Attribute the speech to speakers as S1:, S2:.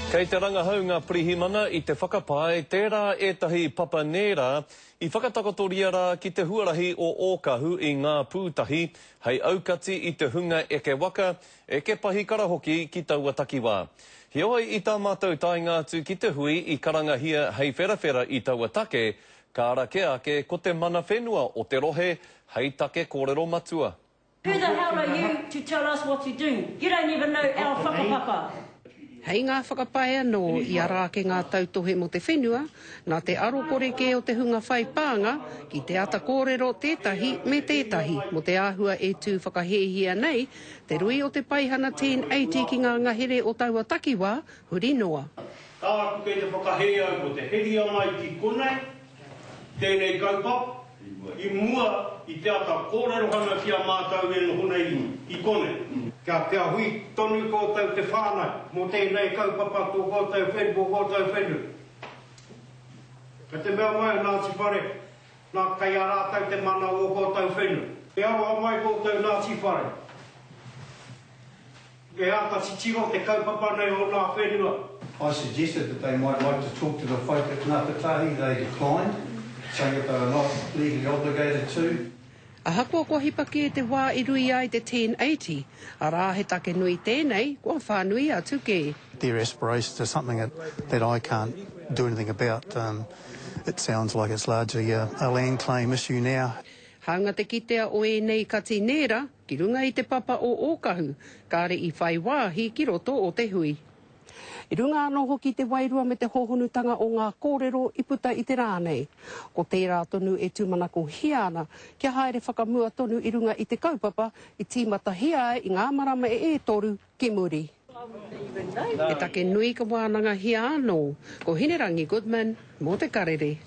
S1: Kei te rangahaunga Pirihimana I te whakapae, tērā etahi Papa Nera I whakatakotoria rā ki te huarahi o Ōkahu I ngā pūtahi, hei aukati I te hunga eke waka, eke pahi karahoki ki taua takiwā. He oi I tā mātou tainga atu ki te hui I karangahia hei wherawhera I taua take, ka arake ake ko te mana whenua o te rohe, hei take kōrero matua.
S2: Who the hell are you to tell us what to do? You don't even know our whakapapa.
S3: Hei ngā whakapae anō I a rā ke ngā tautohe mo te whenua, nā te aro koreke o te hunga whai pānga, ki te ata kōrero tētahi me tētahi, mo te āhua e tū whakahehia nei, te rui o te paihana 1080 ki ngā ngahere o taua takiwā, huri noa.
S4: Tāku kei te whakahea ko te heria mai ki konei, tēnei kaupap, I mua I te ata kōrero hana ki a mātau e nohonei I konei. Kia hui tonu kōtau te whānau, mō tēnei kaupapa tō kōtau whenua, kōtau whenua. Ka te mea mai Ngāti Whare, nā kai a rātau te mana o kōtau whenua. E awa mai kōtau Ngāti Whare. E ata titiro te kaupapa nei o nā whenua.
S5: I suggested that they might like to talk to the folk at Ngāputāhi. They declined, saying that they were not legally obligated to.
S3: A hakua kua hipaki e te wā I rui ai te 1080, a rā he take nui tēnei, kua whānui atu ke.
S6: Their aspirations are something that I can't do anything about. It sounds like it's largely a land claim issue now.
S3: Hanga te kitea o e nei kati nera, ki runga I te papa o Ōkahu, kāre I whai wāhi ki roto o te hui. I runga anō hoki te wairua me te hohonutanga o ngā kōrero I puta I te rānei. Ko tērā tonu e tūmanako hiana, kia haere whakamua tonu I runga I te kaupapa, I tīmata hia I ngā marama e toru ki muri. E take nui ka wānanga hia anō, ko Hinerangi Goodman, mō te karere.